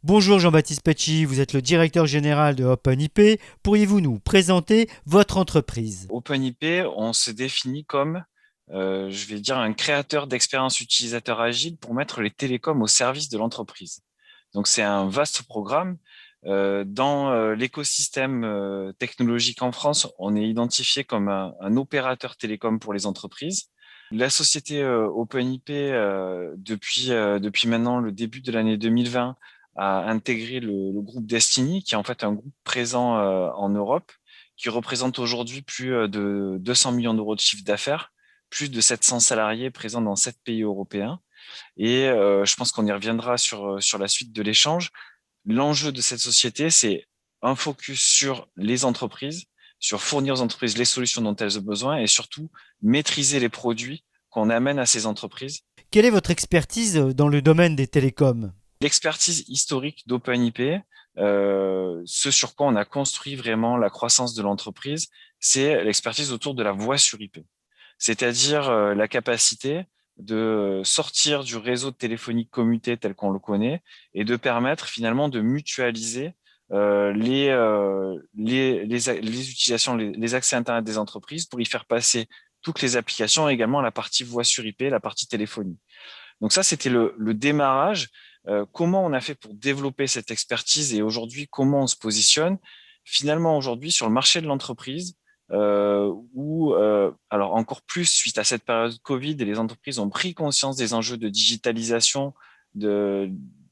Bonjour Jean-Baptiste Pecci, vous êtes le directeur général de OpenIP. Pourriez-vous nous présenter votre entreprise? OpenIP, on se définit comme, je vais dire, un créateur d'expériences utilisateurs agiles pour mettre les télécoms au service de l'entreprise. Donc, c'est un vaste programme. Dans l'écosystème technologique en France, on est identifié comme un opérateur télécom pour les entreprises. La société OpenIP, depuis maintenant le début de l'année 2020, a intégré le groupe Destiny, qui est en fait un groupe présent en Europe, qui représente aujourd'hui plus de 200 millions d'euros de chiffre d'affaires, plus de 700 salariés présents dans 7 pays européens. Et je pense qu'on y reviendra sur la suite de l'échange. L'enjeu de cette société, c'est un focus sur les entreprises, sur fournir aux entreprises les solutions dont elles ont besoin et surtout maîtriser les produits qu'on amène à ces entreprises. Quelle est votre expertise dans le domaine des télécoms? L'expertise historique d'OpenIP, ce sur quoi on a construit vraiment la croissance de l'entreprise, c'est l'expertise autour de la voix sur IP. C'est-à-dire la capacité de sortir du réseau téléphonique commuté tel qu'on le connaît et de permettre finalement de mutualiser les utilisations, les accès Internet des entreprises pour y faire passer toutes les applications et également la partie voix sur IP, la partie téléphonie. Donc ça, c'était le démarrage. Comment on a fait pour développer cette expertise et aujourd'hui, comment on se positionne? Finalement, aujourd'hui, sur le marché de l'entreprise, alors encore plus suite à cette période Covid, et les entreprises ont pris conscience des enjeux de digitalisation, de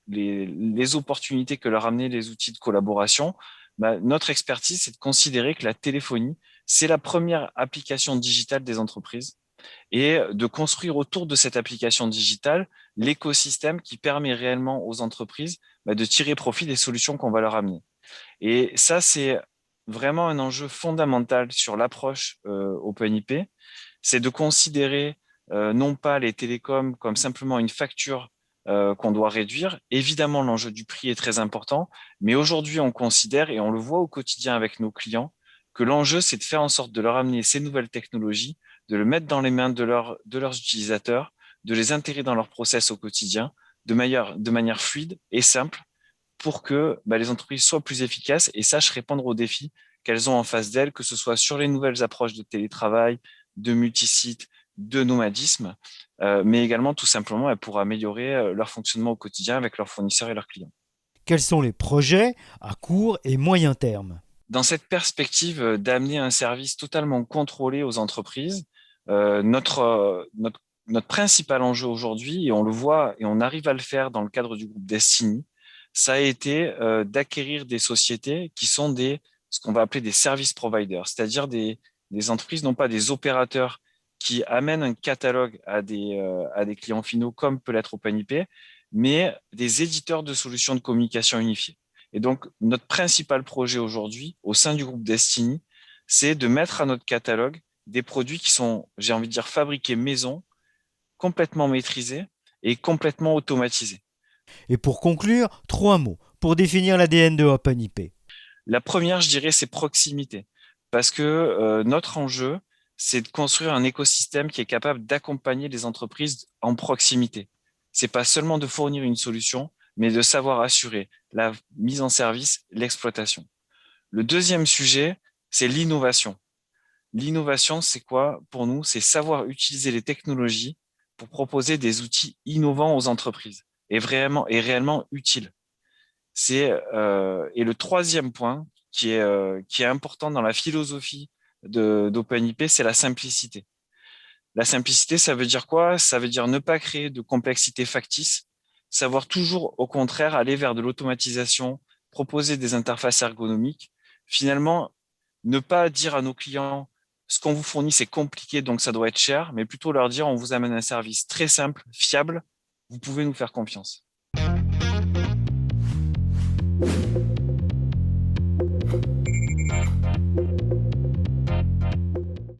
les opportunités que leur amenaient les outils de collaboration. Bah, notre expertise, c'est de considérer que la téléphonie, c'est la première application digitale des entreprises et de construire autour de cette application digitale l'écosystème qui permet réellement aux entreprises de tirer profit des solutions qu'on va leur amener. Et ça, c'est vraiment un enjeu fondamental sur l'approche OpenIP, c'est de considérer non pas les télécoms comme simplement une facture qu'on doit réduire. Évidemment, l'enjeu du prix est très important, mais aujourd'hui, on considère, et on le voit au quotidien avec nos clients, que l'enjeu, c'est de faire en sorte de leur amener ces nouvelles technologies, de le mettre dans les mains de leurs utilisateurs, de les intégrer dans leur process au quotidien de manière fluide et simple pour que les entreprises soient plus efficaces et sachent répondre aux défis qu'elles ont en face d'elles, que ce soit sur les nouvelles approches de télétravail, de multisite, de nomadisme, mais également tout simplement pour améliorer leur fonctionnement au quotidien avec leurs fournisseurs et leurs clients. Quels sont les projets à court et moyen terme? Dans cette perspective d'amener un service totalement contrôlé aux entreprises, notre principal enjeu aujourd'hui, et on le voit et on arrive à le faire dans le cadre du groupe Destiny, ça a été d'acquérir des sociétés qui sont ce qu'on va appeler des service providers, c'est-à-dire des entreprises, non pas des opérateurs qui amènent un catalogue à des clients finaux comme peut l'être OpenIP, mais des éditeurs de solutions de communication unifiées. Et donc, notre principal projet aujourd'hui au sein du groupe Destiny, c'est de mettre à notre catalogue des produits qui sont, j'ai envie de dire, fabriqués maison, complètement maîtrisés et complètement automatisés. Et pour conclure, trois mots pour définir l'ADN de OpenIP. La première, je dirais, c'est proximité. Parce que notre enjeu, c'est de construire un écosystème qui est capable d'accompagner les entreprises en proximité. C'est pas seulement de fournir une solution, mais de savoir assurer la mise en service, l'exploitation. Le deuxième sujet, c'est l'innovation. L'innovation, c'est quoi pour nous? C'est savoir utiliser les technologies pour proposer des outils innovants aux entreprises et réellement utiles. Et le troisième point qui est important dans la philosophie d'OpenIP, c'est la simplicité. La simplicité, ça veut dire quoi? Ça veut dire ne pas créer de complexité factice, savoir toujours au contraire aller vers de l'automatisation, proposer des interfaces ergonomiques. Finalement, ne pas dire à nos clients ce qu'on vous fournit, c'est compliqué, donc ça doit être cher, mais plutôt leur dire on vous amène un service très simple, fiable, vous pouvez nous faire confiance.